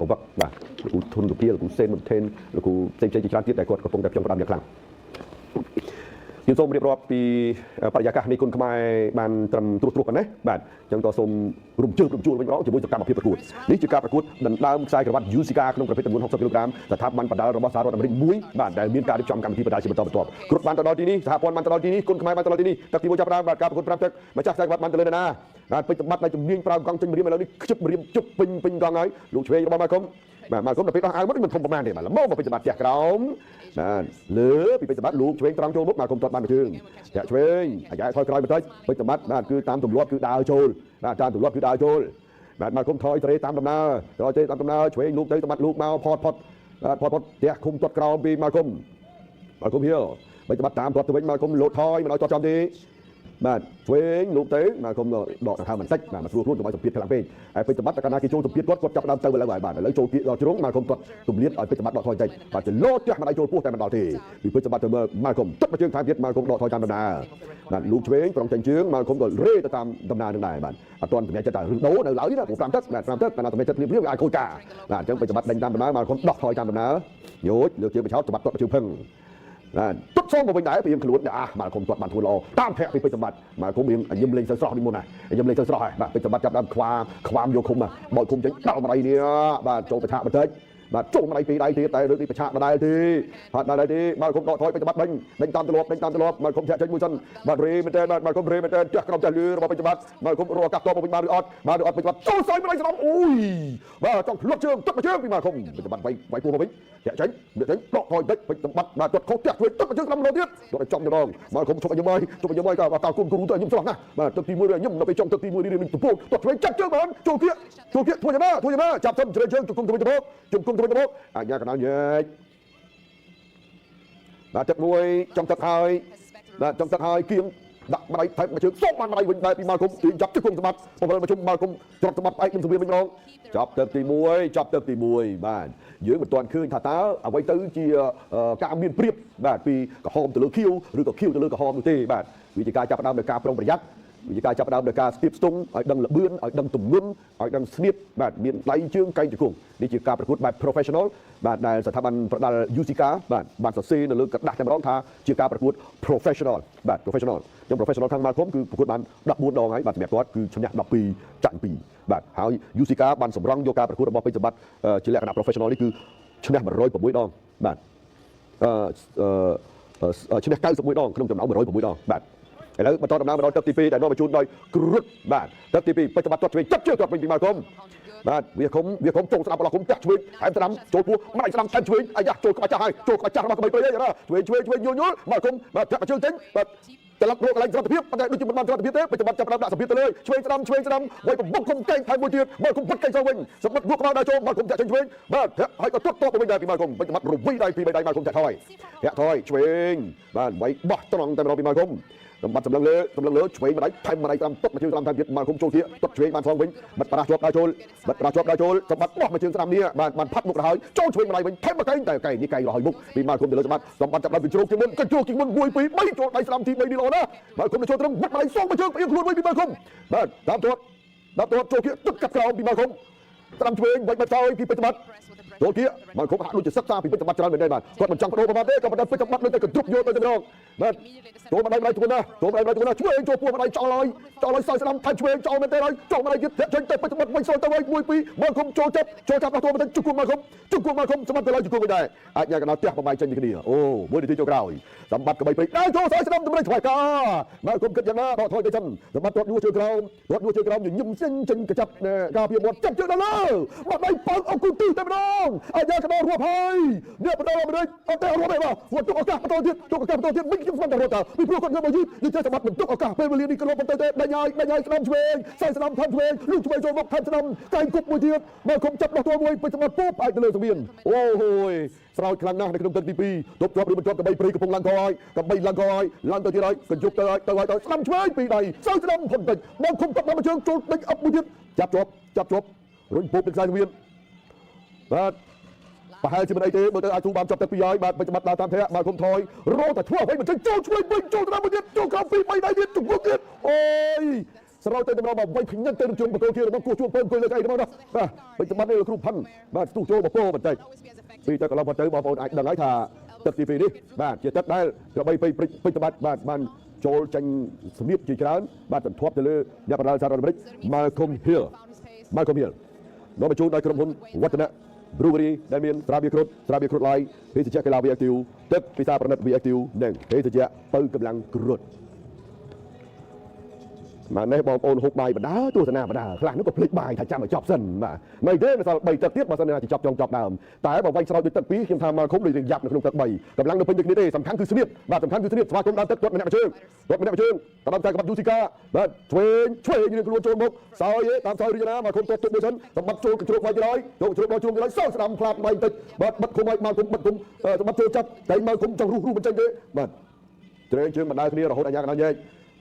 បង្វឹកបាទលោកគ្រូធុនសុភាលោកគ្រូសេនមុនថេនលោកគ្រូផ្សេងៗជាច្រើនទៀតដែលគាត់កំពុងតែផ្ចង់ផ្ដើមយ៉ាងខ្លាំងយើងសូមរៀបរាប់ពីបរិយាកាសនៃគុណខ្មែរបានត្រឹមត្រួសប៉ុណ្ណេះបាទអញ្ចឹងក៏សូមរំជើបរំជួលវិញម្ដងជាមួយសកម្មភាពប្រកួតនេះជាការប្រកួតដណ្ដើមខ្សែក្រវ៉ាត់ Yusika ក្នុងប្រភេទទម្ងន់60 គីឡូក្រាមស្ថាប័នបណ្ដាលរបស់សហរដ្ឋអាមេរិកមួយបាទដែលមានការរៀបចំកម្មវិធីបណ្ដាលជាបន្តបន្ទាប់គ្រុឌបានទៅដល់ទីនេះសហព័ន្ធបានទៅដល់ទីនេះគុណខ្មែរបានទៅដល់ទីនេះទឹកទី1ចាប់ផ្ដើមបាទការប្រកួត5ទឹកម្ចាស់ខ្សែក្រវ៉ាត់បានទៅលើណាបាទពេជ្របាត់ដែលជំនាញប្រើកង់ចេញរៀមឥឡូវនេះខ្ជិបរៀមជប់ពេញកង់ហើយលោកឆ្វេងរបស់ម៉ាកុំបាទម៉ាកុំដល់ពេលដោះអាវមកមិនធំប្រមាណទេបាទល្មមមកពេជ្របាត់ផ្ទះក្រោមបាទលើពីពេជ្របាត់លោកឆ្វេងត្រង់ចូលមុខម៉ាកុំទាត់បានមួយជើងចាក់ឆ្វេងអាយ៉ាថយក្រោយបន្តិចពេជ្របាត់បាទគឺតាមទម្លាប់គឺដើរចូលបាទតាមទម្លាប់គឺដើរចូលបាទម៉ាកុំថយត្រេតាមដំណើរឆ្វេងលោកទៅបាត់លោកមកផតផ្ទះឃុំទាត់ក្រោមពីម៉ាកុំហៀវពេជ្របាត់តាមទាត់ទៅវិញម៉ាកុំលោតថយមិនឲ្យទាត់ចំទេបាទឆ្វេងលោកទៅម៉ាកុំដកដង្ហើមបន្តិចបាទមកស្រួលខ្លួនកុំឲ្យសម្ពាធខ្លាំងពេកហើយពេជ្របាត់តែកាលណាគេចូលសម្ពាធគាត់ចាប់ដើមទៅឥឡូវហើយបាទឥឡូវចូលគៀកដល់ជ្រុងម៉ាកុំទាត់ទម្លាតឲ្យពេជ្របាត់ដកថយបន្តិចបាទចលោតផ្ទះមិនឲ្យចូលពោះតែមិនដល់ទេពីពេជ្របាត់ទៅមើលម៉ាកុំទឹកមួយជើងថែមទៀតម៉ាកុំដកថយតាមដំណើរបាទលោកឆ្វេងប្រងចាញ់ជើងម៉ាកុំក៏រេទៅតាមដំណើរនឹងដែរបាទអត់ទាន់សម្រេចចិត្តតែរឿងដូរនៅឡើយណាព្រោះ5ទឹកបាទ5ទឹកកាលណាសម្រេចចិត្តភ្លាមវាអាចខូចការបាទអញ្ចឹងពេជ្របាត់ដេញតាមដំណើរម៉ាកុំដកថយតាមដំណើរយោជលើកជើងបិឆោតច្បាត់ទាត់ជើងភឹងទុតxongមកវិញដែរព្រៀងខ្លួនម៉ាកុំទាត់បានធ្វើល្អតាមភ័ក្រពីពេជ្រសម្បត្តិម៉ាកុំរៀងញឹមលេងទៅស្រស់នេះមុនណាញឹមលេងទៅស្រស់ហើយបាទពេជ្រសម្បត្តិចាប់ដើមខ្វាមយកឃុំបោចឃុំចេញដល់ម្ដាយនេះបាទចូលប្រឆាបន្តិចបាទចូលម្ដាយពីរដៃទៀតតែលើកនេះប្រឆាដដែលទេបាទដដែលទេម៉ាកុំដកថយពេជ្រសម្បត្តិដេញតាមទម្លាប់ម៉ាកុំធាក់ចេញមួយសិនបាទរេមែនតើបាទម៉ាកុំរេមែនតើចាស់ក្រោមចាស់លឺរបស់ពេជ្រសម្បត្តិម៉ាកុំរកកាប់តបមកវិញបានឬអត់ពេជ្រសម្បត្តិចូលសើម្ដាយស្ដំអូយបាទចង់ធ្លាប់ជើងទឹកមួយជើងពីម៉ាកុំពេជ្រសម្បត្តិវាយពោះមកវិញចាក់ចេញដកថយបន្តិចពេជ្រសម្បត្តិបាទទាត់ខុសចាក់ធ្វើទឹកមួយជើងស្ដំម្ដងទៀតគាត់ចំម្ដងម៉ាកុំឈប់ឲ្យយំក៏តើគុំគ្រូទៅញឹមស្រស់ណាស់បាទទឹកទី1ញឹមដល់ពេលចង់ទឹកទី1រៀងទំពោះទាត់ឆ្វេងចាក់ជើងបានចូលគៀកធ្វើយ៉ាងណាចាប់ទៅជ្រើជើងជង្គង់ទៅវិញទៅមកអាញាកណ្ដាលញែកបាទទឹកមួយចំទឹកហើយបាទចំទឹកហើយគៀងដាក់ម្ដាយថែមមកជើងសូមបានម្ដាយវិញដែរពីម៉ាកុំទាញចាប់ជង្គង់សម្បត្តិបំរើមកជុំម៉ាកុំច្រត់សម្បត្តិផ្អែកនឹងសម្ភារវិញម្ដងចាប់ទឹកទី1បាទយើងមិនទាន់ឃើញថាតើអ្វីទៅជាការមានព្រៀបបាទពីក្រហមទៅលើខៀវឬក៏ខៀវទៅលើក្រហមនោះទេបាទវាជាការចាប់ផ្ដើមដោយការប្រុងប្រយ័ត្នវាជាការចាប់ផ្ដើមដោយការស្ទាបស្ទង់ឲ្យដឹងល្បឿនឲ្យដឹងទម្ងន់ឲ្យដឹងស្នៀតបាទមានដៃជើងកែងជង្គង់នេះជាការប្រកួតបែប professional បាទដែលស្ថាប័នប្រដាល់ Yusika បាទបានសរសេរនៅលើกระดาษតែម្ដងថាជាការប្រកួត professional បាទ professional ខ្ញុំ professional ខាងម៉ាកុំគឺប្រកួតបាន14ដងហើយបាទសម្រាប់គាត់គឺឈ្នះ12ចាញ់2បាទហើយ Yusika បានសម្រង់យកការប្រកួតរបស់ពេជ្រសម្បត្តិជាលក្ខណៈ professional នេះគឺឈ្នះ106ដងបាទឈ្នះ91ដងក្នុងចំណោម106ដងបាទឥឡូវបន្តដំណើរមកដល់ទឹកទី2ដែលនាំមកជូនដោយគ្រុឌបាទទឹកទី2ពេជ្រសម្បត្តិទាត់ឆ្វេងចាប់ជើងទាត់វិញពីម៉ាកុំបាទវាខំចុងស្ដាប់របស់គុំចាក់ឆ្វេងហែមស្ដាំចូលពោះម្ដាយស្ដាំថែមឆ្វេងអាយ៉ាចូលក្បាច់ចាស់ហើយចូលក្បាច់ចាស់របស់ក្បីព្រៃហើយណាឆ្វេងយល់ម៉ាកុំបាទចាក់ជើងចេញបាទត្រឡប់រកកន្លែងសុខភាពប៉ុន្តែដូចជាមិនបានសុខភាពទេពេជ្រសម្បត្តិចាប់ផ្ដើមដាក់សម្ភារទៅលើឆ្វេងស្ដាំវាយបំបុកគុំកែងថែមមួយទៀតម៉ាកុំបាត់កែងទៅវិញសម្បត្តិយកក្បាលដល់ចូលម៉ាកុំចាក់ចេញឆ្វេងបាទហើយក៏ទាត់ទៅវិញដែរពីម៉ាកុំពេជ្រសម្បត្តិរវីដៃពី3ដៃម៉ាកុំចាក់ថយឆ្វេងបាទវាយបោះត្រង់តែម្ដងពីម៉ាកុំសម្បត្តិសម្លឹងលើឆ្វេងម្ដាយថែមម្ដាយតាមទុកមកជើងតាមថែមទៀតម៉ាកុំចូលទៀតទុកឆ្វេងបានផងវិញបិទប្រាស់ជាប់ដល់ចូលសម្បត្តិបោះមកជើងស្ដាំនេះបានផាត់មុខទៅហើយចូលឆ្វេងម្ដាយវិញថែមមកកែងតែកែងនេះកែងរហ័យមុខពីម៉ាកុំទៅលើសម្បត្តិចាប់ដល់ពីជ្រោកជាងមុនក៏ជ្រោកជាងមុន1 2 3ចូលដៃស្ដាំទី3នេះល្អណាស់ម៉ាកុំទៅចូលត្រឹមបិទម្ដាយសងមកជើងពីខ្លួនវិញពីម៉ាកុំបាទតាមទាត់ចូលទៀតទឹកកាត់ក្រោមពីម៉ាកុំស្ដាំឆ្វេងបាច់ថយពីពេជ្រសម្បត្តិចូលគៀម៉ាកុំហាក់ដូចជាសិក្សាពីពេជ្រសម្បត្តិច្រើនមែនទេបាទគាត់មិនចង់បដូរប្រមាណទេក៏ប៉ុន្តែពេជ្រសម្បត្តិនៅតែកន្ទ្រុបយកទៅតែម្ដងបាទចូលម្ដាយធ្ងន់ណាឆ្វេងចូលពោះម្ដាយចោលហើយសើស្ដាំថែឆ្វេងចោលមែនទេហើយចូលម្ដាយទៀតចេញទៅពេជ្រសម្បត្តិវិញសល់ទៅវិញ1 2ម៉ាកុំចូលចាប់ដល់ទៅជង្គង់ម៉ាកុំសម្បត្តិទៅឡើងជង្គង់វិញដែរអាចញ៉ាំកណ្ដាលផ្ទះប្របាយចេញពីគ្នាអូមួយនាទីចុងក្រោយសម្បត្តិក្បីព្រៃដើរចូលសើស្ដាំតម្រៃថ្វាយការម៉ាកុំគិតយ៉ាងណាដកថយទៅសិនសម្បត្តិទាត់យួរជើងក្រោមញញឹមចេញកញ្ចប់ការពារមាត់ចាប់ជើងដល់លើម្ដាយបើកអុកគូទីតែម្ដងអាចញ៉ាំកណ្ដាលរាប់ហើយនេះបន្តមកនេះអត់ទេរាប់ទេបាទគាត់ទុកឱកាសបន្តទៀតវិញខ្ញុំស្គាល់តែរត់តើពីព្រោះគាត់ងើបមកយឺតនេះចេះសម្បត្តិបន្ទុកឱកាសពេលវេលានេះក៏លោកបន្តទៅដេញហើយស្ដាំឆ្វេងស្ដាំថែមឆ្វេងលុះឆ្វេងចូលមកថែមស្ដាំកែងគប់មួយទៀតមកគុំចាប់ដោះទោមួយពេជ្រសម្បត្តិពោបផ្អែកទៅលើសង្វៀនអូហូយស្រោចខ្លាំងណាស់នៅក្នុងទឹកទី2ទប់ជាប់ឬមិនជាប់ក្បីព្រៃកំពុងឡើងកហើយឡើងទៅទៀតហើយកញ្ជុកទៅស្ដាំឆ្វេងពីដៃស្ដាំផុតតិចមកគុំចាប់មកជើងចូលដេញអប់មួយទៀតចាប់ជាប់រុញពោបទឹកខ្សែសង្វៀនបាទប្រហែលជាមិនអីទេមើលទៅអាចទូបានចាប់ទឹកពីហើយបាទពេជ្រសម្បត្តិដើរតាមធាក់មកគុំថយរោតែធ្វើអ្វីមិនចេញចូលឆ្វេងវិញចូលតាមមួយទៀតចូលក្រោមពី3ដៃទៀតជង្គង់ទៀតអូយ ស្រោចទៅតម្រូវមកវិញញឹកទៅជុំបតូជារបស់គោះជួងពើអង្គុយលើកអីទៅមកនោះបាទពេញសម្បត្តិនេះលោកគ្រូផាន់បាទស្ទុះចូលបពោបន្តិចពីទៅកន្លងទៅបងប្អូនអាចដឹងហើយថាទឹកទី2នេះបាទជាទឹកដែលក្របីពេញសម្បត្តិបាទបានចូលចាញ់សម្ៀតជាច្រើនបាទបន្ទាប់ទៅលើអ្នកបដិសហរដ្ឋអាមេរិក Malcolm Hill នាំបញ្ជូនដោយក្រុមហ៊ុនវឌ្ឍនៈ Brewery ដែលមានត្រាបៀគ្រុតឡាយភេសជ្ជៈកីឡា VActive ទឹកពិសាប្រណិត VActive និងភេសជ្ជៈពៅកម្លាំងគ្រុតមកនេះបងប្អូនហូបបាយបដាទស្សនាបដាខ្លះនោះក៏ភ្លេចបាយថាចាំឲ្យចប់សិនបាទមិនទេមិនសល់3ទឹកទៀតបើសិនណាចប់ចុងចប់ដើមតែបើវាយស្រោចដូចទឹក2ខ្ញុំថាមកឃុំដូចយ៉ាប់នៅក្នុងទឹក3កម្លាំងនៅពេញទឹកនេះទេសំខាន់គឺស្នៀតបាទសំខាន់គឺស្នៀតស្វាគមន៍ដើមទឹកគាត់ម្នាក់ម្ជើងតាមតែក្បាត់យូស៊ីកាបាទឆ្វេងរៀងខ្លួនចូលមុខសោយតាមសោយរីណាមកឃុំទប់មួយសិនសម្បត្តិចូលកជ្រោកវាយក្រោយចូលកជ្រោកដល់ជួងក្រោយសោស្ដាំផ្លាតបាយតិចបាទបិទឃុំឲ្យមកឃុំបិទឃុំសម្បត្តិចូលចាប់តែមកឃុំចង់រុះមិនចេញទេបាទត្រេងជើងបណ្ដាគ្នារហូតអាញាកណ្ដាលញែក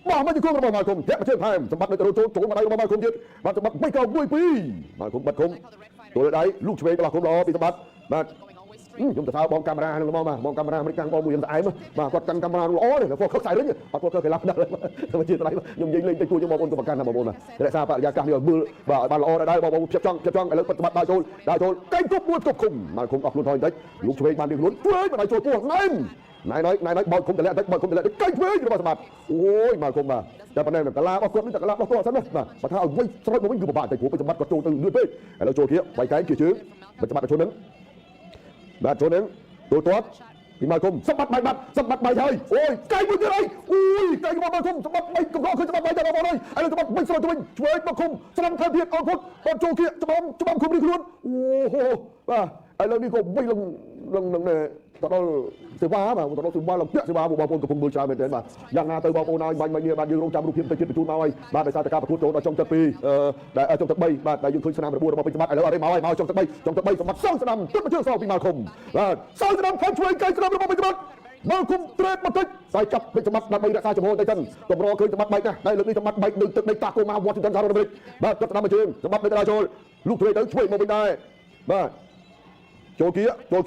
មកមកជង្គង់របស់មកគុំធាក់ប្រជើងថែមសម្បត្តិនៅទៅចូលមកដៃរបស់មកគុំទៀតបាទសម្បត្តិ3កោ1 2មកគុំបាត់គុំចូលដៃលូកឆ្វេងរបស់គុំល្អពីសម្បត្តិបាទខ្ញុំទៅថើបងកាមេរ៉ានឹងមកបងកាមេរ៉ាអាមេរិកកាំងបងមួយខ្ញុំស្អែមបាទគាត់កាន់កាមេរ៉ាល្អទេគាត់ខឹកខ្សែរឹងអត់គាត់គេឡាប់ដល់ទៅជាដៃខ្ញុំនិយាយលេងទៅជួយបងប្អូនទៅប្រកាន់ណាបងប្អូនណារក្សាបរិយាកាសនេះឲ្យមើលបាទបានល្អដែរបងប្អូនភាពចង់ឥឡូវបិទសម្បត្តិដល់ចូលកែងគប់មួយគប់គុំមកគុំអស់ខ្លួនថយបន្តិចលូកឆ្វេងបានពីខ្លួនឆ្វេងបានចូលពោះណែណៃបោកគុំតម្លាក់បន្តិចបោកគុំតម្លាក់កែងឆ្វេងរបស់សម្បត្តិអូយមកគុំបាទតែប៉ុណ្ណេះកលារបស់គាត់នេះតែកលារបស់គាត់សិនណាបាទបើថាឲ្យវិញស្រោចមកវិញគឺពិបាកតែព្រោះសម្បត្តិគាត់ចូលទៅលឿនពេកឥឡូវចូលkiaវាយកែងជាជើងបិទសម្បត្តិចូលនឹងបាទចូលនឹងទូទាត់ពីមកគុំសម្បត្តិបាយហើយអូយកែងមួយទៀតហើយអូយកែងរបស់មកគុំសម្បត្តិបាយកំរឃើញសម្បត្តិបាយតែបងប្អូនហើយឥឡូវសម្បត្តិវិញស្រោចទៅវិញឆ្វេងមកគុំស្រាំថែមទៀតអរគុណគាត់ចូលkiaច្បាំគុំនេះខ្លួនអូបាទឥឡូវនេះក៏វិញនឹងទៅដល់សេវាបាទទៅដល់សេវាឡើងពាក់សេវាបងប្អូនកំពុងមើលច្រើនមែនទេបាទយ៉ាងណាទៅបងប្អូនហើយបាញ់នេះបាទយើងរងចាំរូបភាពទៅជិតបញ្ជូនមកហើយបាទដោយសារតែការប្រកួតចូលដល់ចុងទឹក2ដែលចុងទឹក3បាទដែលយើងឃើញស្នាមរបួសរបស់ពេជ្រសម្បត្តិឥឡូវអត់ទេមកចុងទឹក3សម្បត្តិសងស្នាមទឹកមកជើងសងពីមកគុំបាទសងស្នាមខំជួយកែស្នាមរបស់ពេជ្រសម្បត្តិមកគុំត្រេតបន្តិចតែចាប់ពេជ្រសម្បត្តិដើម្បីរក្សាចំហទៅចឹងតម្រឃើញសម្បត្តិបែកណាដែលលើកនេះសម្បត្តិបែកនៅទឹកដីតាកូម៉ាវ៉ាស៊ីនតោនសហរដ្ឋអាមេរិកបាទគាត់ស្នាមមកជើងសម្បត្តិនៅតាចូលលូកទ្វេទៅជួយមកវិញដែរបាទចូល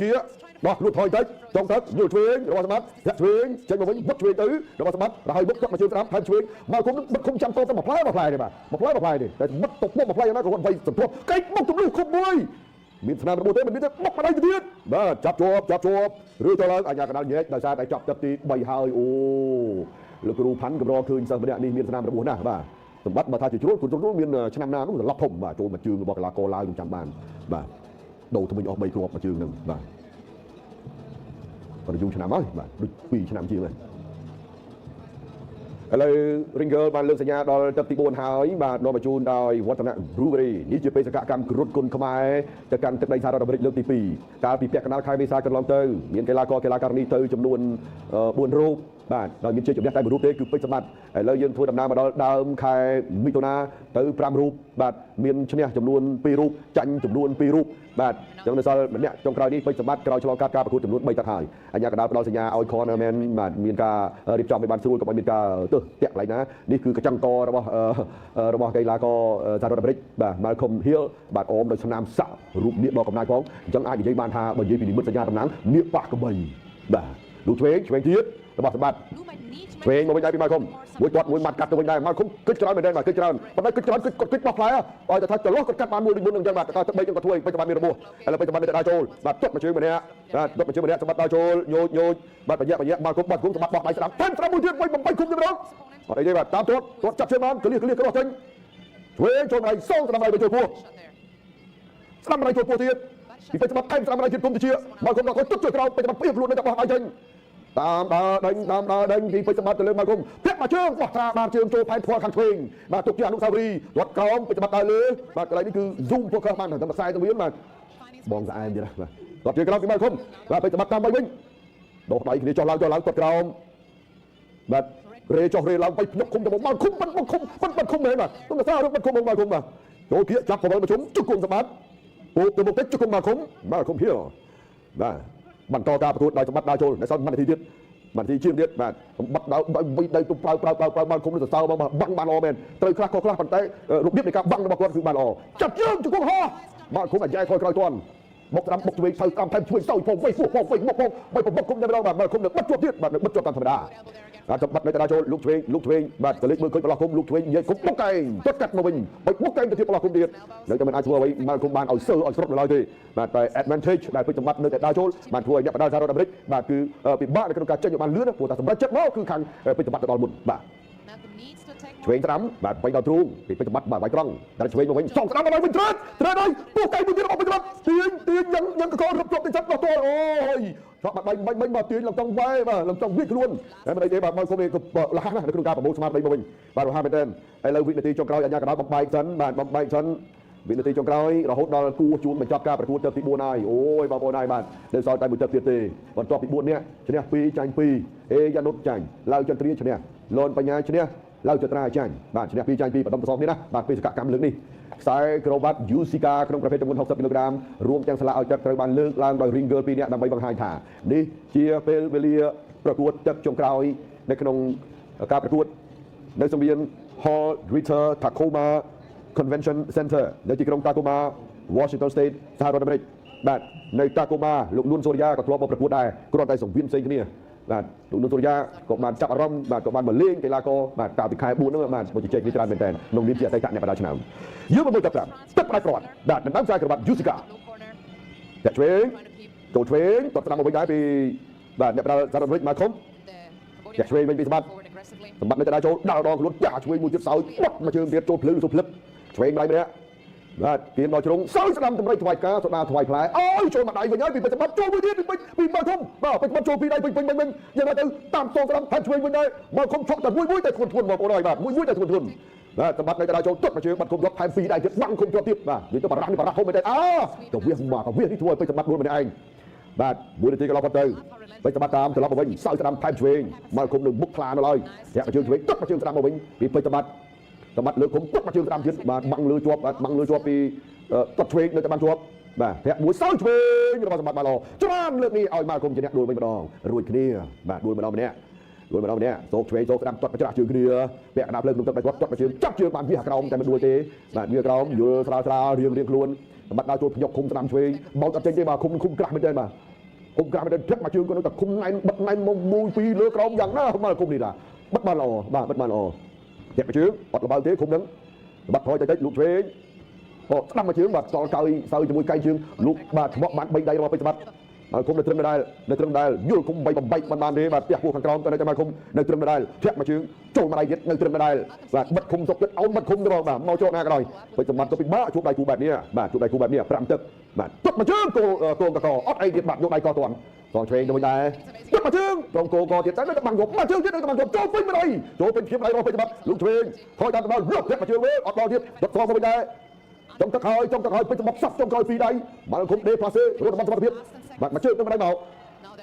kiaបោះលូតថយតិចចង់ទឹកយល់ឆ្វេងរបស់សម្បត្តិធាក់ឆ្វេងចេញមកវិញបិទឆ្វេងទៅរបស់សម្បត្តិហើយបុកទឹកមកជើងស្ដាំថែមឆ្វេងមកគុំបិទគុំចាំតទៅមួយផ្លែទេបាទមួយផ្លែទេតែបិទតុកមួយផ្លែណាក៏គាត់វាយសន្ទុះកែងបុកទម្លុះគុំមួយមានស្នាមរបួសទេមិនមានទេបុកមកដៃទៀតបាទចាប់ជាប់ឬទៅឡើងអាញាកណ្ដាលញែកដោយសារតែចាប់ទឹកទី3ហើយអូលោកគ្រូផាន់កម្រឃើញសិស្សម្នាក់នេះមានស្នាមរបួសណាស់បាទសម្បត្តិបើថាជាជ្រុលមានឆ្នាំណានោះត្រឡប់ធំបាទចូលមកជើងរបស់កីឡាករឡាវខ្ញុំចាំបានបាទដូរថ្មិញអស់3គ្រាប់មកជើងនឹងបាទcòn dùngឆ្នាំហើយបាទដូច2ឆ្នាំជាងហើយឥឡូវ Ringer បានលើកសញ្ញាដល់ទឹកទី4ហើយបាទនាំបញ្ជូនដោយវឌ្ឍនៈ Brewery នេះជាបេសកកម្មគ្រុតគុណខ្មែរទៅកាន់ទឹកដីសហរដ្ឋអាមេរិកលើកទី2កាលពីពាក់កណ្ដាលខែមេសាកន្លងទៅមានកីឡាករនេះទៅចំនួន4រូបបាទដោយមានជ័យជំនះតែ1រូបទេគឺពេជ្រសម្បត្តិឥឡូវយើងធ្វើដំណើរមកដល់ដើមខែមិថុនាទៅ5រូបបាទមានឈ្នះចំនួន2រូបចាញ់ចំនួន2រូបបាទចឹងនៅសល់ម្នាក់ចុងក្រោយនេះពេជ្រសម្បត្តិក្រោយឆ្លងកាត់ការប្រកួតចំនួន3ទឹកហើយអញ្ញាកណ្ដាលផ្ដល់សញ្ញាឲ្យ cornerman បាទមានការរៀបចំឲ្យបានស្រួលកុំឲ្យមានការទើសតាក់កន្លែងណានេះគឺកញ្ចឹងករបស់កីឡាករសហរដ្ឋអាមេរិកបាទ Malcolm Hill បាទអមដោយស្នាមសាក់រូបនាគដ៏កំណាចផងអញ្ចឹងអាចនិយាយបានថាបើនិយាយពីនិមិត្តសញ្ញាតំណាងនាគប៉ះកបីបាទលូឆ្វេងទៀតរបស់សម្បត្តិឆ្វេងមកវិញដែរពីមកគុំមួយគាត់មួយម៉ាត់កាត់ទៅវិញដែរមកគុំគិតច្រើនមែនទេបាទគិតច្រើនប៉ុន្តែគិតច្រើនគិតបោះផ្លែឲ្យតែថាចន្លោះគាត់កាត់បានមួយដូចមុនអញ្ចឹងបាទតែទឹក3ខ្ញុំក៏ធ្វើពេជ្រសម្បត្តិមានរបួសឥឡូវពេជ្រសម្បត្តិនៅតែដើរចូលបាទទប់មកជើងម្នាក់បាទទប់មកជើងម្នាក់សម្បត្តិដើរចូលញោចបាទបញ្ញាមកគុំសម្បត្តិបោះដៃស្ដាំថែមស្ដាំមួយទៀតវិញបំបីគុំទៅម្ដងអត់អីទេបាទតាមទាត់ចាប់ជើងបានគ្លៀសចេញឆ្វេងចូលដៃសងស្ដាំដៃទៅចូលពោះស្ដាំដៃចូលពោះទៀតពីពេជ្រសម្បត្តិថែមស្ដាំដៃទៀតគុំទៅជាមកគុំដល់គាត់ទុកជួយក្រោមពេជ្រសម្បត្តិពីខ្លួននៅតែបោះដៃចេញតាមដើរដេញពីពេជ្រសម្បត្តិទៅលើមកគុំធាក់មកជើងបោះត្រាបានជើងចូលផែនភ័ណ្ឌខាងឆ្វេងបាទទុកជាអនុស្សាវរីយ៍រត់ក្រោមពេជ្រសម្បត្តិដើរលើបាទកន្លែងនេះគឺ zoom focus បានតែខ្សែទៅវិញបាទបងស្អែមទៀតណាបាទរត់ជាក្រោមពីមកគុំបាទពេជ្រសម្បត្តិតាមវិញដោះដៃគ្នាចុះឡើងគាត់ក្រោមបាទរេចុះរេឡើងទៅភ្ញុកគុំទៅមកគុំមិនគុំមែនបាទទុំសាររត់គុំមកគុំបាទចូលគៀកចាប់ប្រវល់ប្រជុំជុកគុំសម្បត្តិពូទៅមុខតិចជុកគុំមកគុំហៀលបាទបន្តការប្រកួតដោយសម្បត្តិដើរចូលនៅសល់1នាទីទៀត1នាទីជាងទៀតបាទសម្បត្តិដើរវិញដៃទុំប្រើបានគុំទៅសរសើរមកបាំងបានល្អមែនត្រូវខ្លះប៉ុន្តែរបៀបនៃការបាំងរបស់គាត់គឺបានល្អចាប់ជើងជង្គង់ហោះបាទគុំអាយ៉ែខយក្រោយទាន់ មកតាមបុកជួយទៅតាមថែមជួយសោយផងវិញមកវិញមកផងបីប្របុកគុំតែម្ដងបាទមកគុំនឹងបិទជាប់ទៀតបាទបិទជាប់តាមធម្មតាចាំបាត់នៅតាចូលលោកឆ្វេងបាទកលិចមើលឃើញប្រឡោះគុំលោកឆ្វេងនិយាយគុំបុកកែងទត់កាត់មកវិញបីបុកកែងទៅទៀតប្រឡោះគុំទៀតនៅតែមិនអាចធ្វើអ្វីមកគុំបានឲ្យសើឲ្យស្រុតនៅឡើយទេបាទតែ advantage ដែលពេញសម្បត្តិនៅតែតាចូលបានធ្វើឲ្យអ្នកបដាសហរដ្ឋអាមេរិកបាទគឺពិបាកនៅក្នុងការចេញឲ្យបានលឿនព្រោះតែសម្រាប់ចិត្តមកគឺខាងពេញសម្បត្តិទៅដល់មុនបាទឆ្វេងស្ដាំបាទបាញ់ដល់ទ្រូងពីពេញសម្បត្តិបាទបាញ់ត្រង់តែឆ្វេងមកវិញសងស្ដាំមកវិញត្រើតហើយពុះកែងមួយទៀតអស់ពេញសម្បត្តិទាញយ៉ាងកករត់ជាប់ទៅចិត្តដល់ទល់អូយឆ្លក់បាញ់មកទាញឡើងចង់វ៉ែបាទឡើងចង់វាយខ្លួនតែមិនអីទេបាទមកគុំនេះក៏លះណានៅក្នុងការប្រមូលស្មារតីមកវិញបាទរហ័សមែនទែនឥឡូវវិនាទីចុងក្រោយអាញាកណ្ដាលបំបែកសិនបាទបំបែកសិនវិនាទីចុងក្រោយរហូតដល់គូជួនបញ្ចប់ការប្រកួតទឹកទី4ហើយអូយបងប្អូនហើយបាទនៅសល់តែមួយទឹកទៀតទេបន្ទាប់ពី4នាក់ឈ្នះ2ចាញ់2អេយ៉ានុតចាញ់ឡាវចន្ទ្រាឈ្នះលនបញ្ញាឈ្នះឡាវចត្រាចាញ់បាទឈ្នះ2ចាញ់2បដិមប្រសងនេះណាបាទពេលសកម្មលើកនេះខ្សែក្រូបាត់យូស៊ីកាក្នុងប្រភេទទម្ងន់60គីឡូក្រាមរួមទាំងស្លាកឲ្យទឹកត្រូវបានលើកឡើងដោយ Ring Girl 2នាក់ដើម្បីបង្ហាញថានេះជាពេលវេលាប្រកួតទឹកចុងក្រោយនៅក្នុងការប្រកួតនៅសង្វៀន Hall Ritter Tacoma Convention Center នៅទីក្រុង Tacoma Washington State សហរដ្ឋអាមេរិកបាទនៅ Tacoma លោកនួនសូរិយាក៏ធ្លាប់មកប្រកួតដែរគ្រាន់តែសង្វៀនផ្សេងគ្នាបាទលោកនួនសូរិយាក៏បានចាប់អារម្មណ៍បាទក៏បានមកលេងកីឡាករបាទកាលពីខែ4ហ្នឹងបាទមកជជែកគ្នាច្រើនមែនតើក្នុងនាមជាអតីតអ្នកបដាឆ្នាំយើងមកមើលទឹកផ្ដាច់ប្រវត្តិបាទដណ្ដើមខ្សែក្រវ៉ាត់យូស៊ីកាតែឆ្វេងចូលឆ្វេងតបស្ដាំមកវិញដែរពីបាទអ្នកបដាសហរដ្ឋអាមេរិកមកខំតែឆ្វេងវិញពីសម្បត្តិនៅតែចូលដល់ដងខ្លួនចាឆ្វេងមួយទៀតសោយបត់មកជើងទៀតចូលភ្លឺចូលភ្លឹបឆ្វេងម្ដាយម្នាក់បាទទៀនដល់ជ្រុងសើស្ដាំតម្រៃថ្វាយការស្ដាថ្វាយផ្លែអូយចូលមកដៃវិញហើយពីបិទសម្បត្តិចូលមួយទៀតពីមកធំបាទពេញចូលពីដៃពេញយ៉ាងណាទៅតាមសងស្ដាំហើយឆ្វេងវិញដែរមកខំឆក់តែមួយតែធ្ងន់បងប្អូនហើយបាទមួយតែធ្ងន់បាទសម្បត្តិនៅតែចូលទុតមកជើងបាត់គុំយកថែម2ដៃទៀតបាំងគុំជាប់ទៀតបាទនិយាយទៅបារះធំមែនទេទៅវាមកទៅវានេះធ្វើឲ្យពេញសម្បត្តិ4ម្នាក់ឯងបាទ1នាទីកន្លងផុតទៅពេញសម្បត្តិតាមត្រឡប់មកវិញសើស្ដាំថែមឆ្វេងមកគុំនឹងមុខខ្លានៅឡើយធាក់មកជើងឆ្វេងទុតមកជើងស្ដាំមកវិញពីពេញសម្បត្តិលើគុំទុតមកជើងស្ដាំទៀតបាទបាំងលើជាប់បាំងលើជាប់ពីតត់ឆ្វេងនៅតែបានជាប់បាទធាក់មួយសើឆ្វេងរបស់សម្បត្តិបានល្អច្រើនលើកនេះឲ្យមកគុំជាអ្នកដួលវិញម្ដងរួចគ្នាបាទដួលម្ដងម្នាក់សោកឆ្វេងសោកស្ដាំទាត់ប្រច្រាស់ជើងគ្នាពាក់កណ្ដាលភ្លើងក្នុងទឹកដៃគាត់ទាត់មកជើងចាប់ជើងបានវាក្រោមតែមិនដួលទេបាទវាក្រោមយល់ស្រាលរៀងខ្លួនសម្បត្តិដល់ចូលភ្ញុកឃុំស្ដាំឆ្វេងបោកអត់ចេញទេបាទឃុំក្រាស់មែនទេបាទឃុំក្រាស់មែនទេធាក់មកជើងគាត់នៅតែឃុំណែនបិទណែនមក1 2លើក្រោមយ៉ាងណាមកឃុំនេះបាទបិទបានល្អបាទបិទបានល្អធាក់មកជើងអត់លបើទេឃុំហ្នឹងសម្បត្តិថយតិចលោកឆ្វេងអូស្ដាំមកជើងបាទសល់កោយសើជាមួយកៃជើងលោកបាទឆ្មក់បាន3ដៃរបស់ពេជ្រសម្បត្តិហើយគុំនៅត្រឹមដែរយល់គុំ3បំបែកបានទេបាទផ្ទះពោះខាងក្រោមទៅនៅតែមកគុំនៅត្រឹមដែរធាក់មកជើងចូលមកដៃទៀតនៅត្រឹមដែរបាទបិទគុំសុកទៀតអោនបិទគុំទៅបងបាទមកចូលណាក៏ដោយពេជ្រសម្បត្តិទៅពិបាកជួបដៃគូបែបនេះបាទជួបដៃគូបែបនេះ5ទឹកបាទទុកមកជើងកូនកកអត់អីទៀតបាទយកដៃកទាន់សងឆ្វេងទៅវិញដែរទុកមកជើងត្រង់កកទៀតតែនៅតែបាំងយកមកជើងទៀតនៅតែបាំងយកចូលពេញម្ដាយចូលពេញភាពដៃរបស់ពេជ្រសម្បត្តិលោកឆ្វេងថយតាមទៅដល់យកធាក់មកជើងវិញអត់ដល់ទៀតយកសងទៅវិញដែរចង់ទឹកហើយពេជ្រសម្បត្តិសាប់ចង់ក្រោយ2ដៃមកគុំដេផ្លាសេរត់របស់សមត្ថភាពបាទមកជើងទៅម្ដាយម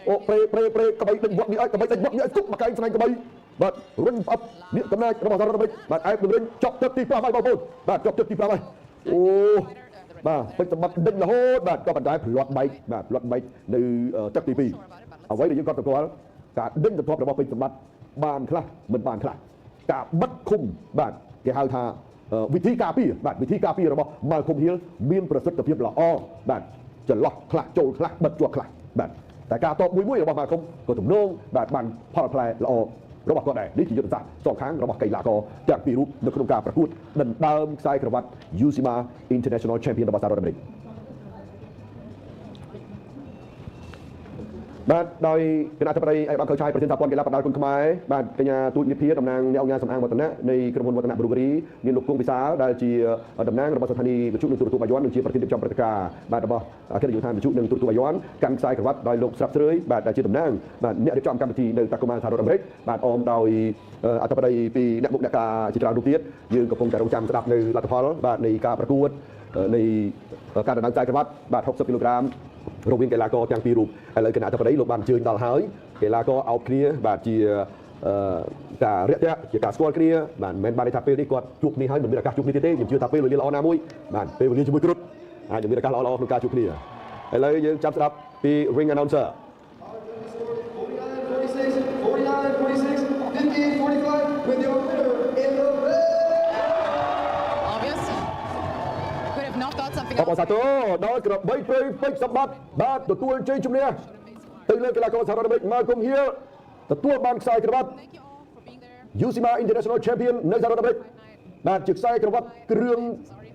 កអូព្រេក្បីដេញវត្តនេះឲ្យកបីដេញវត្តនេះឲ្យគប់មកកែងស្នែងក្បីបាទរុញផ្អឹបនេះកំណែករបស់សហរដ្ឋអាមេរិកបាទអែបនឹងរុញចប់ទឹកទី5ហើយបងប្អូនបាទចប់ទឹកទី5ហើយអូបាទពេជ្រសម្បត្តិដេញរហូតបាទក៏ប៉ុន្តែផ្លាត់បែកបាទផ្លាត់បែកនៅទឹកទី2អ្វីដែលយើងគាត់ទៅស្គាល់ការដេញទៅធ្លាប់របស់ពេជ្រសម្បត្តិបានខ្លះមិនបានខ្លះការបិទឃុំបាទគេហៅថាវិធីការពារបាទវិធីការពាររបស់ Malcolm Hill មានប្រសិទ្ធភាពល្អបាទចន្លោះខ្លះចូលខ្លះបិទជាប់ខ្លះបាទតែការតបមួយរបស់ Malcolm ក៏ទំនងបាទបានផលផ្លែល្អរបស់គាត់ដែរនេះជាយុទ្ធសាស្ត្រសងខាងរបស់កីឡាករទាំងពីររូបនៅក្នុងការប្រកួតដណ្ដើមខ្សែក្រវ៉ាត់ USIMA International Champion របស់សហរដ្ឋអាមេរិកបាទដោយគណៈអធិបតីឯកឧត្តមខៅឆាយប្រធានសហព័ន្ធកីឡាបដាល់គុនខ្មែរបាទកញ្ញាទូចនិភាតំណាងអ្នកអង្គការសំអាងវឌ្ឍនៈនៃក្រុមហ៊ុនវឌ្ឍនៈ Brewery មានលោកគង់ពិសាលដែលជាតំណាងរបស់ស្ថានីយ៍វិទ្យុនិងទូរទស្សន៍អាយុនិងជាប្រធានរៀបចំព្រឹត្តិការណ៍បាទរបស់អគ្គនាយកដ្ឋានវិទ្យុនិងទូរទស្សន៍អាយុកាន់ខ្សែក្រវ៉ាត់ដោយលោកស្រាប់ស្រឿយបាទដែលជាតំណាងបាទអ្នករៀបចំកម្មវិធីនៅតាកូម៉ាសហរដ្ឋអាមេរិកបាទអមដោយអធិបតីពីអ្នកមុខអ្នកការជាច្រើនរូបទៀតយើងកំពុងតែរងចាំស្ដាប់នៅលទ្ធផលបាទនៃការប្រកួតនៃការដណ្ដើមខ្សែក្រវ៉ាត់បាទ60គីឡូក្រាមរវាងកីឡាករទាំងពីររូបឥឡូវគណៈអធិបតីលោកបានអញ្ជើញដល់ហើយកីឡាករអោបគ្នាបាទជាការរាក់ទាក់ជាការស្គាល់គ្នាបាទមិនមែនបានថាពេលនេះគាត់ជួបគ្នាហើយមិនមានឱកាសជួបគ្នាទៀតទេខ្ញុំជឿថាពេលវេលាល្អណាមួយបាទពេលវេលាជាមួយគ្រុឌអាចនឹងមានឱកាសល្អៗក្នុងការជួបគ្នាឥឡូវយើងចាប់ស្ដាប់ពី Ring Announcer 49, 46, 58, 45 with your winner in the red. Obvious. Could have not got something បបសាទរដល់ក្របីព្រៃពេជ្រសម្បត្តិបាទទទួលជ័យជំនះទៅលើកីឡាករសហរដ្ឋអាមេរិក Malcolm Hill ទទួលបានខ្សែក្រវ៉ាត់ Thank you all for being there. UCMA International Champion នៅសហរដ្ឋអាមេរិកបាទជាខ្សែក្រវ៉ាត់គ្រឿង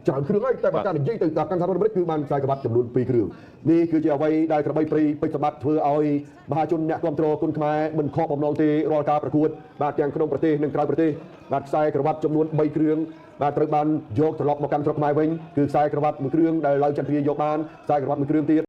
ច្រើនគ្រឿងហើយតែបើការនិយាយទៅដល់កាន់សហរដ្ឋអាមេរិកគឺបានខ្សែក្រវ៉ាត់ចំនួន2គ្រឿងនេះគឺជាអ្វីដែលក្របីព្រៃពេជ្រសម្បត្តិធ្វើឲ្យមហាជនអ្នកគ្រប់គ្រងគុណខ្មែរមិនខកបំណងទេរាល់ការប្រកួតបាទទាំងក្នុងប្រទេសនិងក្រៅប្រទេសបាទខ្សែក្រវ៉ាត់ចំនួន3គ្រឿងបាទត្រូវបានយកត្រឡប់មកកាន់ស្រុកខ្មែរវិញគឺខ្សែក្រវ៉ាត់មួយគ្រឿងដែលឡើងចន្ទ្រាយកបានខ្សែក្រវ៉ាត់មួយគ្រឿងទៀត